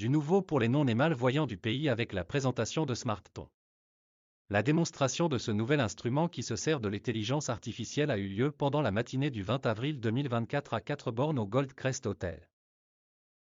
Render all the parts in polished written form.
Du nouveau pour les non et malvoyants du pays avec la présentation de Smarton. La démonstration de ce nouvel instrument qui se sert de l'intelligence artificielle a eu lieu pendant la matinée du 20 avril 2024 à 4 bornes au Gold Crest Hotel.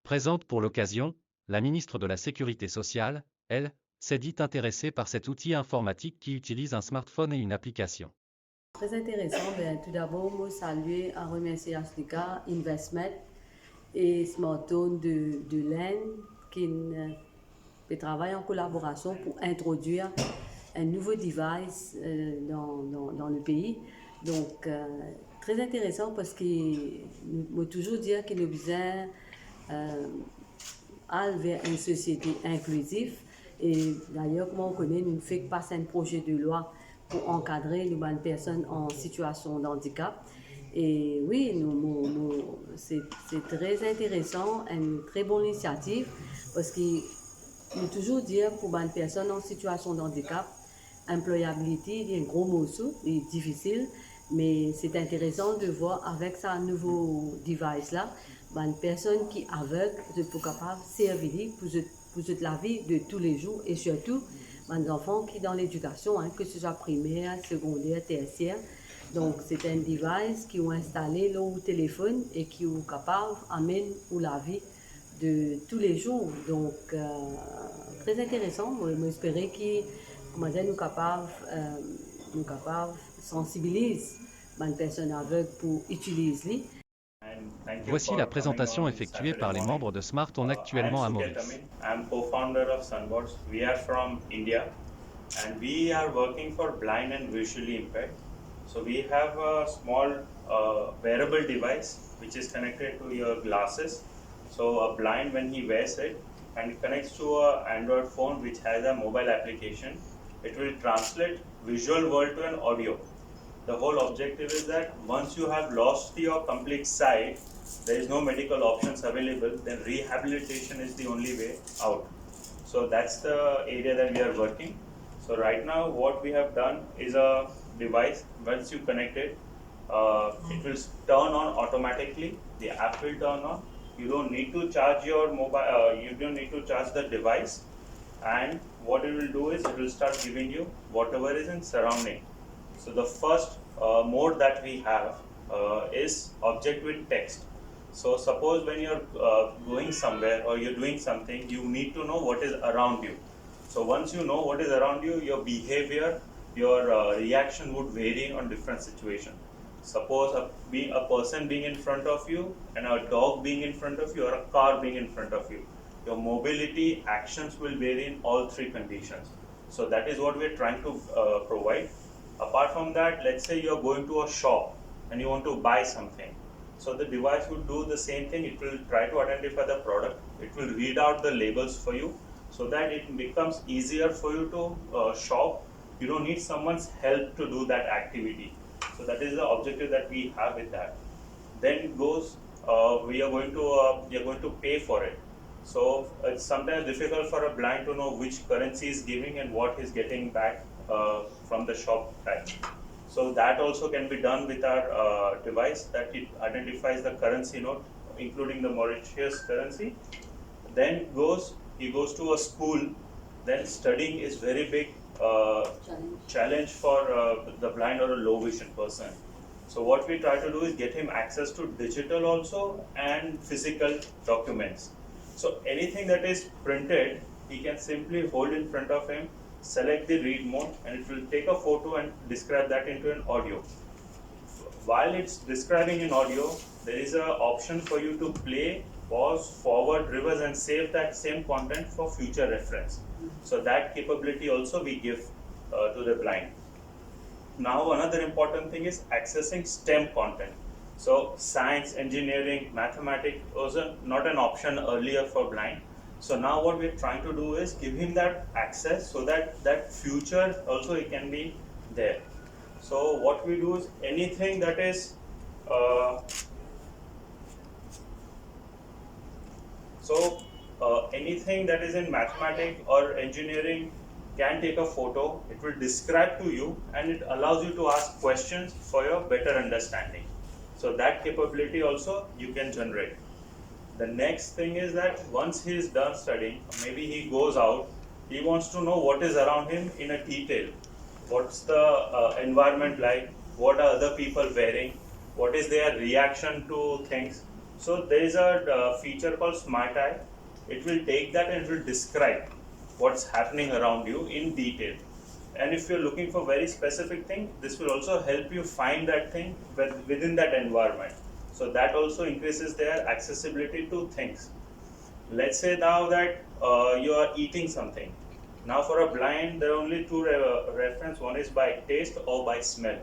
Présente pour l'occasion, la ministre de la Sécurité sociale, elle, s'est dite intéressée par cet outil informatique qui utilise un smartphone et une application. Très intéressant. Tout d'abord, moi saluer et remercier Africa Investment et Smarton de l'Inde qui travaille en collaboration pour introduire un nouveau device dans le pays. Donc, très intéressant parce qu'il faut toujours dire qu'il nous besoin aller vers une société inclusive. Et d'ailleurs, comme on connaît, nous ne faisons pas un projet de loi pour encadrer les bonnes personnes en situation de handicap. Et oui, c'est très intéressant, une très bonne initiative parce qu'il faut toujours dire pour les personnes en situation de handicap, employabilité est un gros morceau, est difficile, mais c'est intéressant de voir avec ce nouveau device là, une personne qui est aveugle pour capable servir pour la vie de tous les jours et surtout les enfants qui sont dans l'éducation, que ce soit primaire, secondaire, tertiaire. Donc c'est un device qui est installé là au téléphone et qui est capable d'amener la vie de tous les jours. Donc très intéressant. Moi j'espérais que nous sommes capables de sensibiliser les personnes aveugles pour utiliser. Voici la présentation effectuée par les membres de Smarton actuellement à Maurice. I'm co-founder of Sunboards. We are from India and we are working for blind and visually impaired. So we have a small wearable device which is connected to your glasses. So a blind, when he wears it, and it connects to an Android phone which has a mobile application, it will translate visual world to an audio. The whole objective is that once you have lost your complete sight, there is no medical options available, then rehabilitation is the only way out. So that's the area that we are working. So right now what we have done is a device, once you connect it, it will turn on automatically, the app will turn on. You don't need to charge your mobile, you don't need to charge the device, and what it will do is it will start giving you whatever is in surrounding. So the first mode that we have is object with text. So suppose when you're going somewhere or you're doing something, you need to know what is around you. So once you know what is around you, your behavior, your reaction would vary on different situations. Suppose a person being in front of you and a dog being in front of you or a car being in front of you. Your mobility actions will vary in all three conditions. So that is what we are trying to provide. Apart from that, let's say you are going to a shop and you want to buy something. So the device will do the same thing. It will try to identify the product. It will read out the labels for you so that it becomes easier for you to shop. You don't need someone's help to do that activity. So that is the objective that we have with that. Then it goes, we are going to pay for it. So it's sometimes difficult for a blind to know which currency is giving and what he's getting back from the shop type. So that also can be done with our device, that it identifies the currency note, including the Mauritius currency. Then he goes to a school. Then studying is very big challenge for the blind or a low vision person. So what we try to do is get him access to digital also and physical documents. So anything that is printed, he can simply hold in front of him, select the read mode, and it will take a photo and describe that into an audio. While it's describing in audio, there is an option for you to play, pause, forward, reverse, and save that same content for future reference. So that capability also we give to the blind. Now another important thing is accessing STEM content. So science, engineering, mathematics was not an option earlier for blind. So now what we're trying to do is give him that access so that that future also it can be there. So what we do is anything that is anything that is in mathematics or engineering can take a photo, it will describe to you, and it allows you to ask questions for your better understanding. So that capability also you can generate. The next thing is that once he is done studying, maybe he goes out, he wants to know what is around him in a detail. What's the environment like? What are other people wearing? What is their reaction to things? So there is a feature called Smart Eye. It will take that and it will describe what's happening around you in detail. And if you're looking for very specific thing, this will also help you find that thing within that environment. So that also increases their accessibility to things. Let's say now that you are eating something. Now for a blind, there are only two reference. One is by taste or by smell.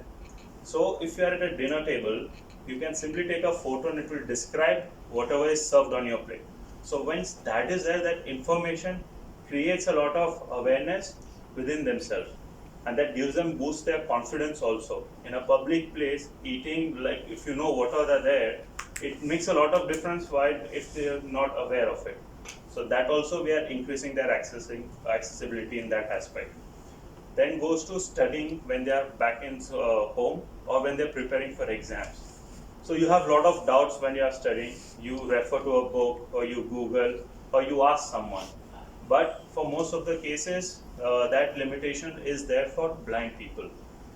So if you are at a dinner table, you can simply take a photo and it will describe whatever is served on your plate. So once that is there, that information creates a lot of awareness within themselves. And that gives them, boosts their confidence also. In a public place, eating, like if you know what are there, it makes a lot of difference while if they are not aware of it. So that also we are increasing their accessibility in that aspect. Then goes to studying when they are back in home or when they are preparing for exams. So you have a lot of doubts when you are studying. You refer to a book or you Google or you ask someone. But for most of the cases, that limitation is there for blind people.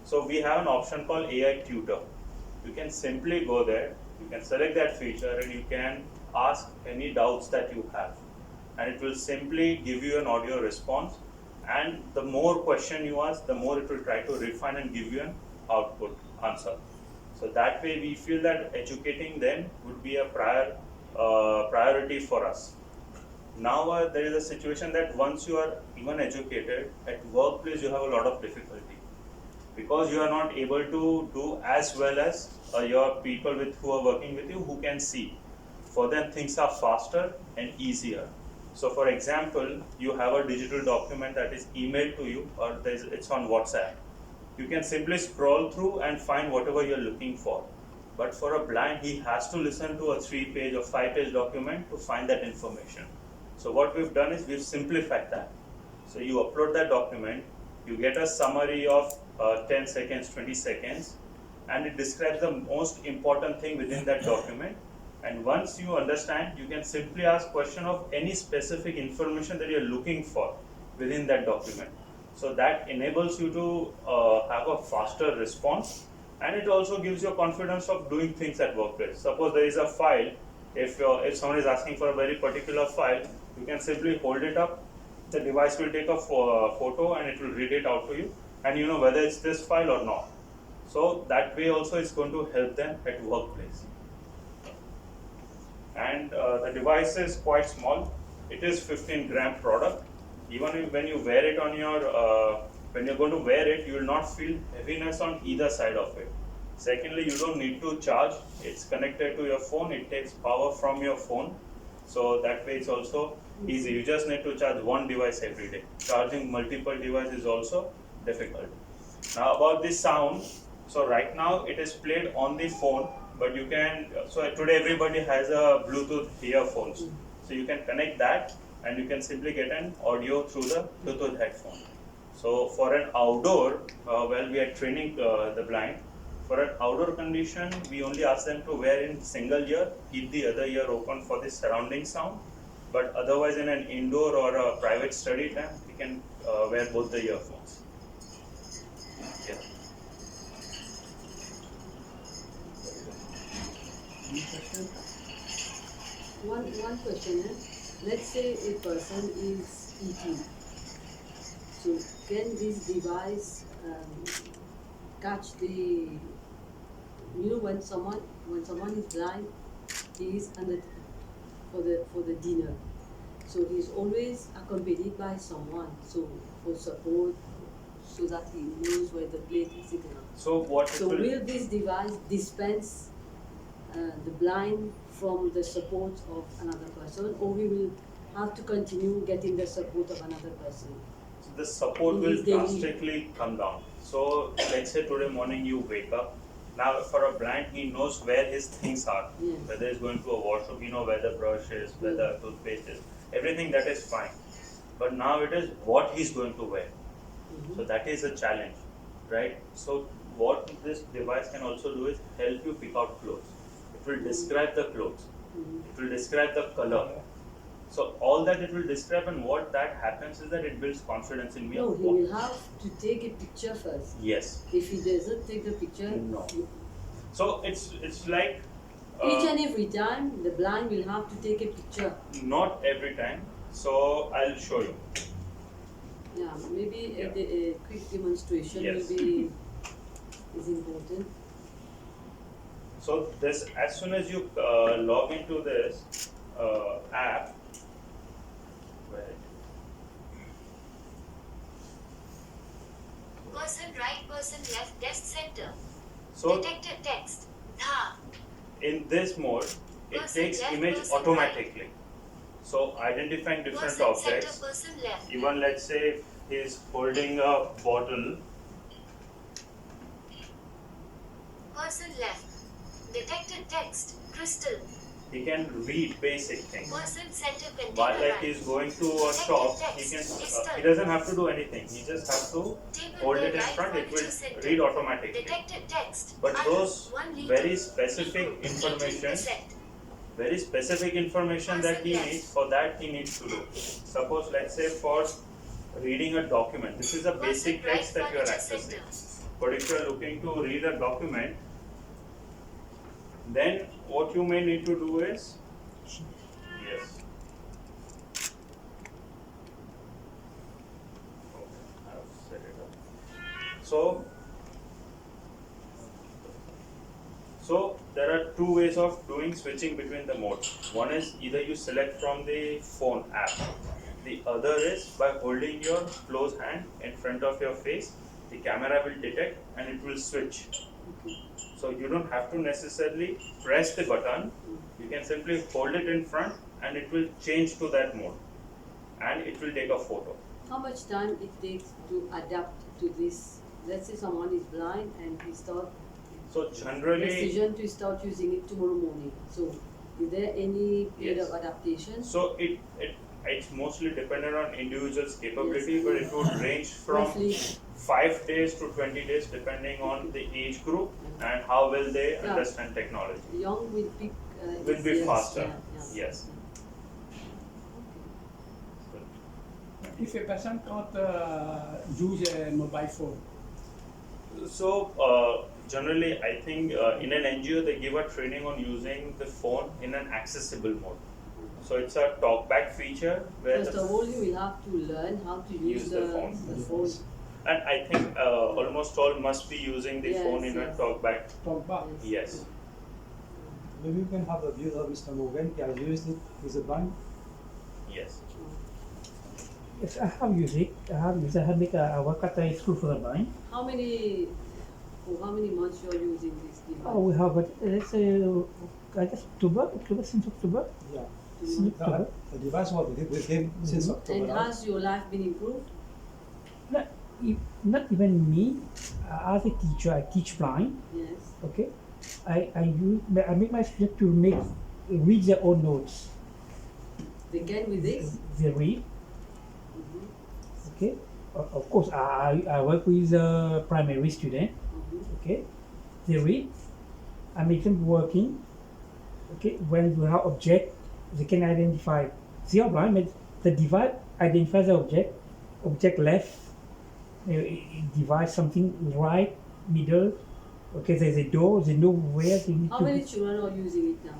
So we have an option called AI Tutor. You can simply go there, you can select that feature and you can ask any doubts that you have. And it will simply give you an audio response. And the more question you ask, the more it will try to refine and give you an output answer. So that way we feel that educating them would be a priority for us. Now there is a situation that once you are even educated, at workplace you have a lot of difficulty because you are not able to do as well as your people who are working with you who can see. For them things are faster and easier. So for example, you have a digital document that is emailed to you or it's on WhatsApp. You can simply scroll through and find whatever you are looking for. But for a blind, he has to listen to a 3-page or 5-page document to find that information. So what we've done is we've simplified that. So you upload that document, you get a summary of 10 seconds, 20 seconds, and it describes the most important thing within that document. And once you understand, you can simply ask question of any specific information that you're looking for within that document. So that enables you to have a faster response, and it also gives you confidence of doing things at workplace. Suppose there is a file, if someone is asking for a very particular file, you can simply hold it up, the device will take a photo and it will read it out to you, and you know whether it's this file or not. So that way also it's going to help them at workplace. And the device is quite small. It is 15-gram product. Even when you wear it on your, when you're going to wear it, you will not feel heaviness on either side of it. Secondly, you don't need to charge. It's connected to your phone. It takes power from your phone. So that way it's also easy. You just need to charge one device every day. Charging multiple devices is also difficult. Now about the sound. So right now it is played on the phone, but you can, so today everybody has a Bluetooth earphones. So you can connect that and you can simply get an audio through the Bluetooth headphone. So for an outdoor, while we are training the blind, for an outdoor condition, we only ask them to wear in single ear, keep the other ear open for the surrounding sound. But otherwise in an indoor or a private study time, we can wear both the earphones. Yeah. One question, let's say a person is eating. So can this device catch the, when someone is blind, he is under for the dinner. So he is always accompanied by someone, so for support, so that he knows where the plate is sitting on. So will this device dispense the blind from the support of another person, or we will have to continue getting the support of another person? So the support will drastically come down. So let's say today morning you wake up. Now for a blind, he knows where his things are. Yeah. Whether he's going to a washroom, you know where the brush is, where the toothpaste is. Everything that is fine. But now it is what he's going to wear. Mm-hmm. So that is a challenge, right? So what this device can also do is help you pick out clothes. It will describe the clothes. It will describe the color. So all that it will describe, and what that happens is that it builds confidence in me. No, he will have to take a picture first. Yes. If he doesn't take the picture, No. So it's like each and every time the blind will have to take a picture. not every time. So I'll show you. Yeah, maybe a quick demonstration Yes. is important. So this, as soon as you log into this app, Person right, person left, desk center. so Detected text. Dha. in this mode, it Person takes left, image person automatically. So identifying different Person objects. center, person left. Even let's say he's holding a bottle. Person left. Detected text. Crystal. He can read basic things. Person center, container While like right. he's going to a shop, he doesn't have to do anything. He just has to hold it in front. It will read automatically. Detected text. But those 1 liter. very specific information, 18%. that he needs, for that he needs to do. Suppose let's say for reading a document, this is a basic Person text that right, you are furniture accessing. center. But if you are looking to read a document, then what you may need to do is, yes. Okay, I've set it up. So there are two ways of doing switching between the modes. One is either you select from the phone app. The other is by holding your closed hand in front of your face, the camera will detect and it will switch. So you don't have to necessarily press the button. You can simply hold it in front and it will change to that mode and it will take a photo. How much time it takes to adapt to this? Let's say someone is blind and he start So generally, decision to start using it tomorrow morning. So is there any period Yes. of adaptation? so it's mostly dependent on individual's capability, Yes. but it would range from Roughly. 5 days to 20 days depending on the age group and how well they Yeah. understand technology. Young will pick. Will be easier. faster. Yeah. Yes. If a person can't use a mobile phone, So generally, I think in an NGO they give a training on using the phone in an accessible mode. So it's a talkback feature where First of all, you will have to learn how to use the phone. and I think almost all must be using the Yes, phone in a yes. talkback. talk back. Yes. Maybe you can have a view of Mr. Morgan. He has used it with a blind. Yes. Yes, I have used it. I have made a work at a school for the blind. How many months you are using this device? Oh, we have, let's say, I guess October, since October. Yeah. Since October. The device was with him since October. And now. has your life been improved? Not even me. As a teacher, I teach blind. Yes. Okay. I make my students to read their own notes. They can with this? They read. Mhm. Okay. Of course, I work with a primary student. Mhm. Okay. They read. I make them working. Okay. When you have object, they can identify. See how blind? The device identifies the object. Object left. Device something right, middle. Okay. There's a door. They know where they need How to. many children are using it now?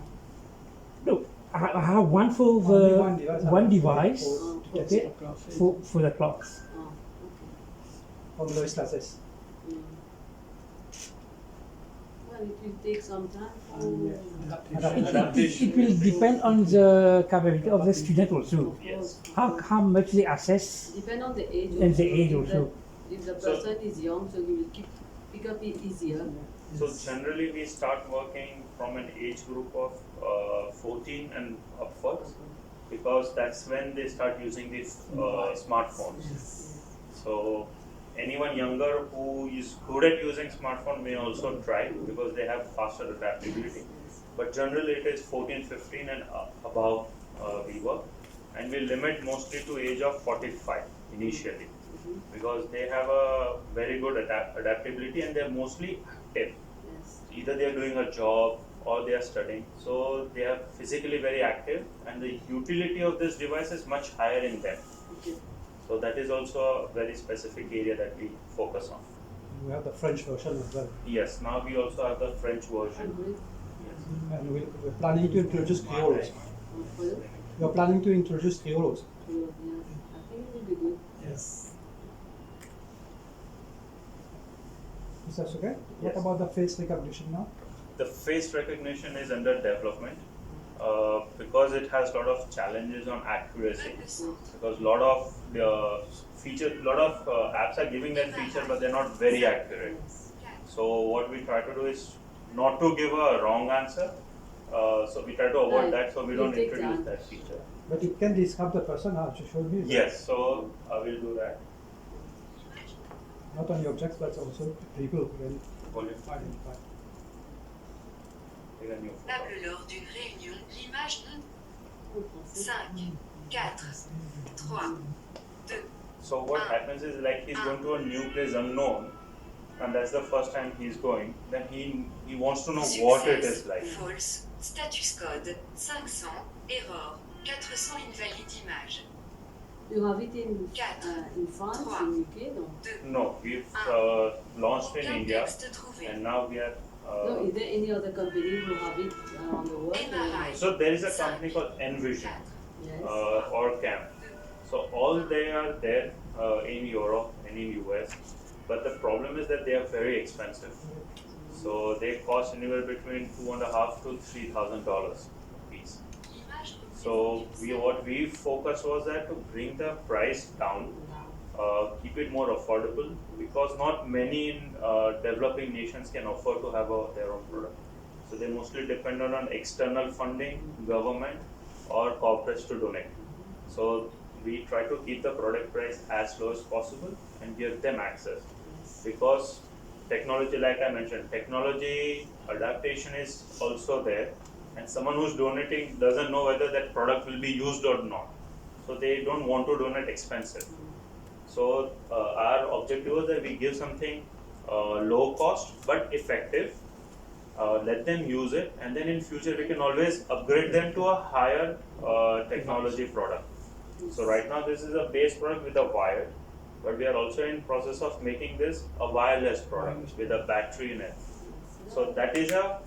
No, I have one for Only the one device. for Okay. For the clocks. Oh, okay. for the lowest classes. Mm. Well, it will take some time. Adaptation. It will depend on the capability of the student also. Of Yes. course. How much they assess. Depend on the age. And the age If also. If the So- person is young, so he will pick up it easier. So generally we start working from an age group of 14 and upwards because that's when they start using these smartphones. So anyone younger who is good at using smartphone may also try because they have faster adaptability. But generally it is 14, 15 and above we work, and we limit mostly to age of 45 initially because they have a very good adaptability and they're mostly active. Yes. either they are doing a job or they are studying. So they are physically very active, and the utility of this device is much higher in them. Okay. So that is also a very specific area that we focus on. We have the French version as well. Yes, now we also have the French version. Mhm. And we're planning to introduce Creoles. Well, We're planning to introduce Creoles. yeah, I think it will be good. Yes. Is that okay? What Yes. about the face recognition now? The face recognition is under development because it has a lot of challenges on accuracy. Because a lot of apps are giving that feature, but they're not very accurate. So what we try to do is not to give a wrong answer. So we try to avoid Right. that, so we You don't take introduce time. that feature. But it can describe the person, as you showed me. Yes, so I will do that. Not only objects, but also people when Volume. identified. Take a new photo. Table lors d'une réunion, l'image non. 5, 4, 3, 2. So what happens is like he's going to a new place unknown, and that's the first time he's going. Then he wants to know what it is like. False. Status code 500. Error. 400 invalide image. You have it in France, in UK, no? No, we've launched in Aucun India, texte trouvé. and now we are. No, is there any other company who have it around the world? MRI. So there is a company called Envision Yes. or CAM. So all they are there in Europe and in US, but the problem is that they are very expensive. So they cost anywhere between $2,500 to $3,000 a piece. So what we focused was that to bring the price down, keep it more affordable, because not many developing nations can afford to have their own product. So they mostly depend on external funding, government, or corporates to donate. So we try to keep the product price as low as possible and give them access, because technology, like I mentioned, technology adaptation is also there, and someone who's donating doesn't know whether that product will be used or not. So they don't want to donate expensive. So our objective was that we give something low cost but effective, let them use it, and then in future we can always upgrade them to a higher technology product. So right now this is a base product with a wire, but we are also in process of making this a wireless product with a battery in it. So that is a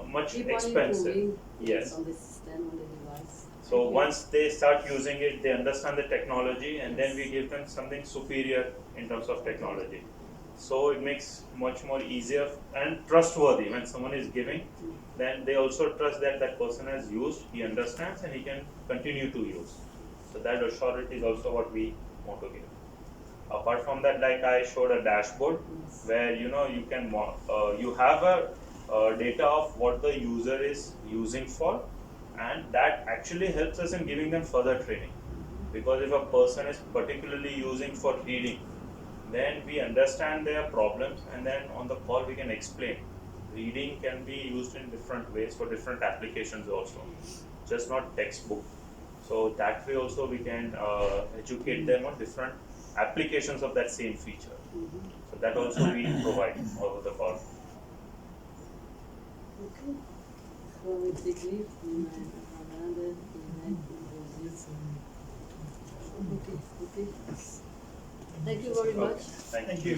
much Keep on expensive. improving Yes. on the system, on the device. So once they start using it, they understand the technology, and then we give them something superior in terms of technology. So it makes much more easier and trustworthy. When someone is giving, then they also trust that that person has used, he understands, and he can continue to use. So that assurance is also what we want to give. Apart from that, like I showed a dashboard where you can you have a data of what the user is using for, and that actually helps us in giving them further training. Because if a person is particularly using for reading, then we understand their problems, and then on the call we can explain. Reading can be used in different ways for different applications also, just not textbook. So that way also we can educate them on different applications of that same feature. So that also we provide over the call. Okay. So we take leave in another event in Brazil. Okay. Thank you very much. Thank you.